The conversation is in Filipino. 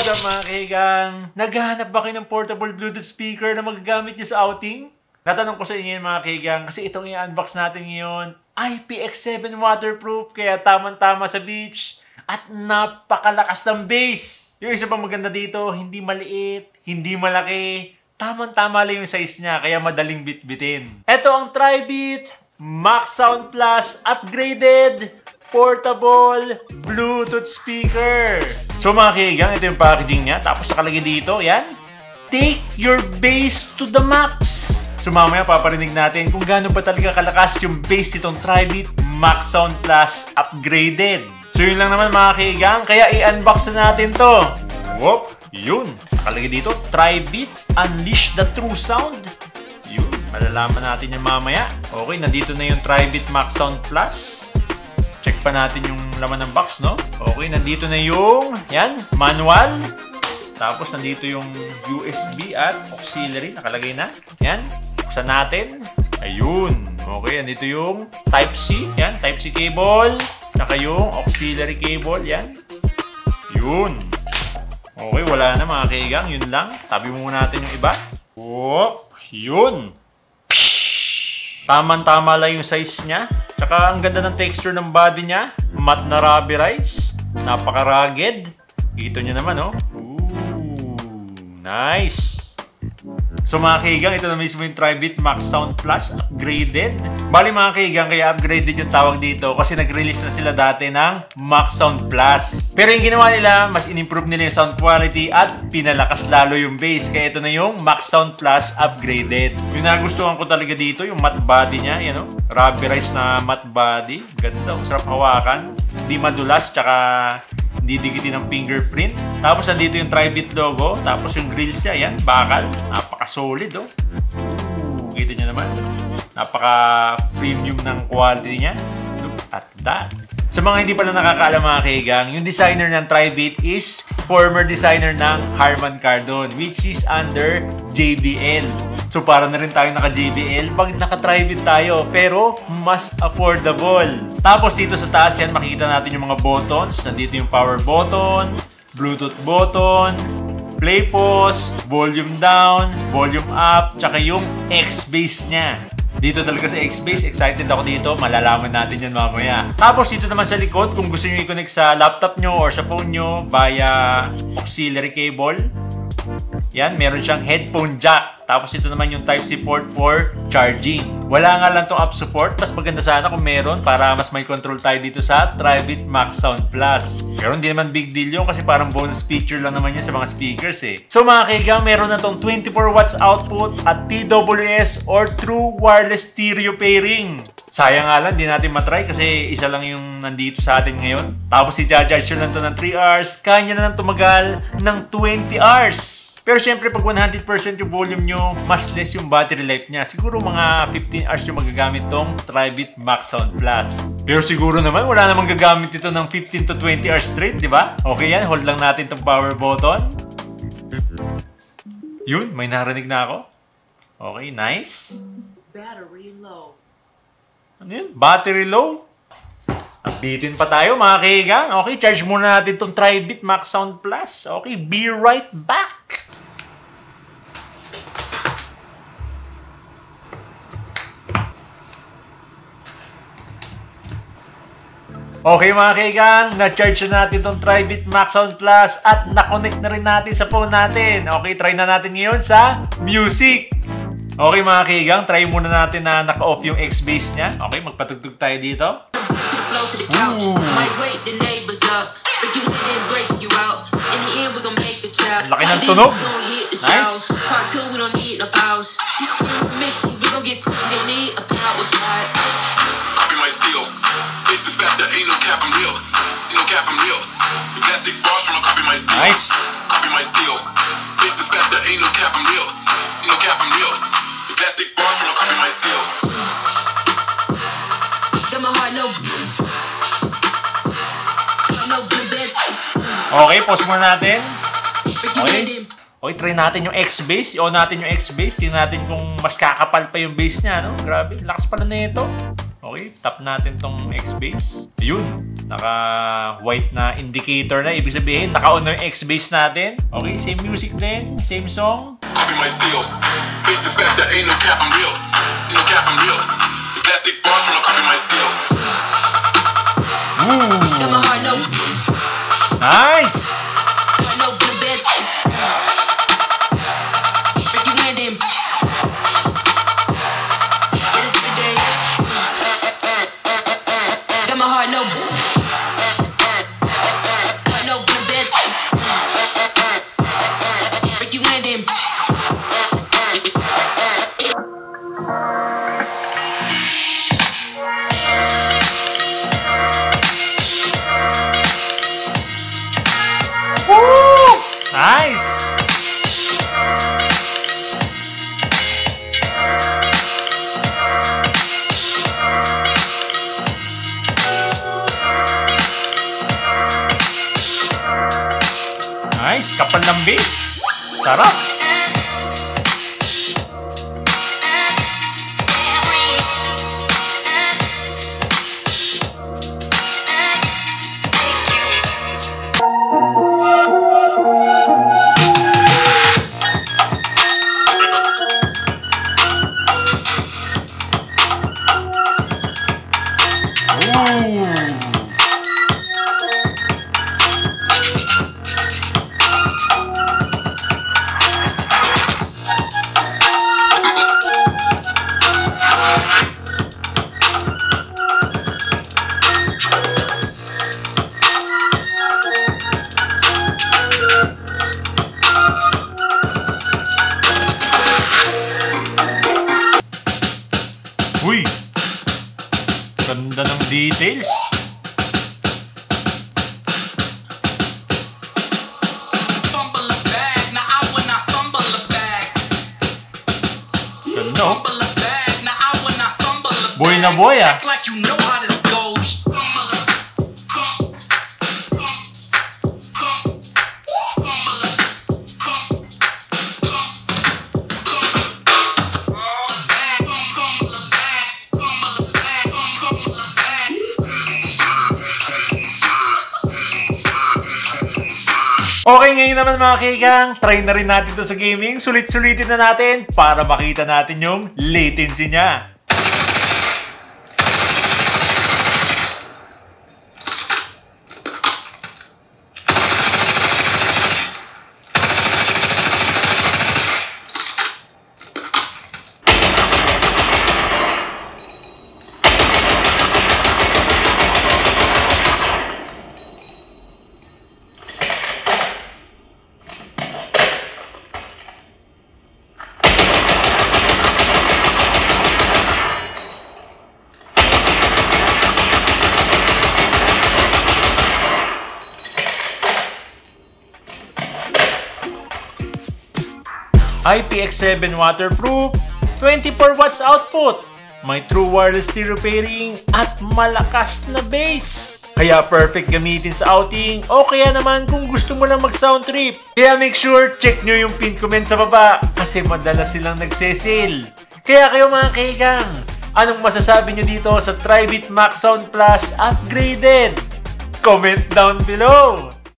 What up mga kaigang? Naghahanap ba kayo ng portable Bluetooth speaker na magagamit nyo sa outing? Natanong ko sa inyo mga kaigang kasi itong i-unbox natin ngayon IPX7 waterproof kaya tamang-tama sa beach at napakalakas ng bass. Yung isa pang maganda dito, hindi maliit, hindi malaki, tamang-tama lang yung size niya kaya madaling bitbitin. Ito ang Tri-Beat Max Sound Plus upgraded portable Bluetooth speaker. So mga kaigang, ito yung packaging niya. Tapos nakalagay dito, yan. Take your bass to the max. So mamaya paparinig natin kung gaano ba talaga kalakas yung bass nitong Tri-Beat Max Sound Plus upgraded. So yun lang naman mga kaigang, kaya i-unbox na natin to. Whoop, yun. Nakalagay dito, Tri-Beat Unleash the True Sound. Yun, malalaman natin yung mamaya. Okay, nandito na yung Tri-Beat Max Sound Plus. Check pa natin yung laman ng box, no? Okay, nandito na yung, yan, manual. Tapos nandito yung USB at auxiliary, nakalagay na. Yan, buksan natin. Ayun. Okay, nandito yung Type-C. Yan, Type-C cable. Saka yung auxiliary cable, yan. Yun. Okay, wala na mga kaigang, yun lang. Tabi mo muna natin yung iba. Whoop, yun. Tama-tama lang yung size niya. Tsaka ang ganda ng texture ng body niya. Matte na rubberized. Napaka-rugged. Ito nyo naman, oh. Ooh, nice. So mga kaigang, ito na mismo yung Tri-Beat Max Sound Plus upgraded. Bali mga kaigang, kaya upgraded yung tawag dito kasi nag-release na sila dati ng Max Sound Plus. Pero yung ginawa nila, mas in-improve nila yung sound quality at pinalakas lalo yung bass. Kaya ito na yung Max Sound Plus upgraded. Yung nagustuhan ko talaga dito, yung matte body niya, yan o. Rubberized na matte body. Ganda, sarap hawakan. Hindi madulas, tsaka hindi dikitin ng fingerprint. Tapos nandito yung Tri-Beat logo. Tapos yung grills niya, yan, bakal. Napaka-solid, oh. Kita nyo naman. Napaka-premium ng quality niya. Look at that. Sa mga hindi pala nakakaalam mga kaigang, yung designer ng Tri-Beat is former designer ng Harman Kardon, which is under JBL. So para na rin tayo naka-JBL pag naka-Tri-Beat tayo, pero mas affordable. Tapos dito sa taas yan, makikita natin yung mga buttons. Nandito yung power button, Bluetooth button, play pause, volume down, volume up, tsaka yung X-Bass niya. Dito talaga sa X-Bass, excited ako dito. Malalaman natin yan mamaya. Tapos dito naman sa likod, kung gusto nyo i-connect sa laptop nyo or sa phone nyo via auxiliary cable, yan, meron siyang headphone jack. Tapos ito naman yung Type-C port for charging. Wala nga lang itong app support. Mas maganda sana kung meron para mas may control tayo dito sa Tri-Beat Max Sound Plus. Pero hindi naman big deal yun kasi parang bonus feature lang naman yun sa mga speakers eh. So mga kaigang, meron na itong 24 watts output at TWS or True Wireless Stereo Pairing. Sayang nga lang, di natin matry kasi isa lang yung nandito sa atin ngayon. Tapos i-charge lang to ng 3 hours. Kaya na nang tumagal ng 20 hours. Pero syempre pag 100% yung volume nyo, mas less yung battery life niya. Siguro mga 15 hours yung magagamit tong Tri-Beat Max Sound Plus. Pero siguro naman wala namang gagamit ito ng 15 to 20 hours straight, di ba? Okay yan, hold lang natin tong power button. Yun, may narinig na ako. Okay, nice. Battery low. Ano yun? Battery low? Nabitin pa tayo mga kaigang. Okay, charge muna natin itong Tri-Beat Max Sound Plus. Okay, be right back. Okay mga kaigang, na-charge na natin itong Tri-Beat Max Sound Plus at na-connect na rin natin sa phone natin. Okay, try na natin ngayon sa music. Okay mga kaigang, try muna natin na naka-off yung X-Bass niya. Okay, magpatugtog tayo dito. Laki ng tunog. Nice. Nice. Okay, pause muna natin. Okay. Okay, try natin yung X-Bass. I-on natin yung X-Bass. Tingnan natin kung mas kakapal pa yung bass niya, no? Grabe, lakas pala na ito. Okay, tap natin tong X-Base. Ayun, naka-white na indicator na. Ibig sabihin, naka-on na yung X-Base natin. Okay, same music din, same song. Copy my steel. Face the fact that ain't no cap, I'm real. Ain't no cap, I'm real. Plastic bars when I copy my steel. Got my heart low. Nice! Heart low, go to bed. Break you in them. It is the day. Got my heart low. Heart low, go to bed. Break you in them. Nice! Nice! Kapal ng beat. Sarap! Uy! Ganda ng details. Fumble a bag, now I will not fumble a bag. Ganda oh. Fumble a bag, now I will not fumble a bag. Boy na boy ah. Act like you know how this goes. Fumble a Okay, ngayon naman mga kaigang, try na rin natin ito sa gaming. Sulit-sulitin na natin para makita natin yung latency niya. IPX7 waterproof, 24 watts output, may true wireless stereo pairing at malakas na bass. Kaya perfect gamitin sa outing o kaya naman kung gusto mo lang mag-sound trip. Kaya make sure check nyo yung pin comment sa baba kasi madalas silang nagsesale. Kaya kayo mga kaigang, anong masasabi nyo dito sa Tribit Max Sound Plus Upgraded? Comment down below!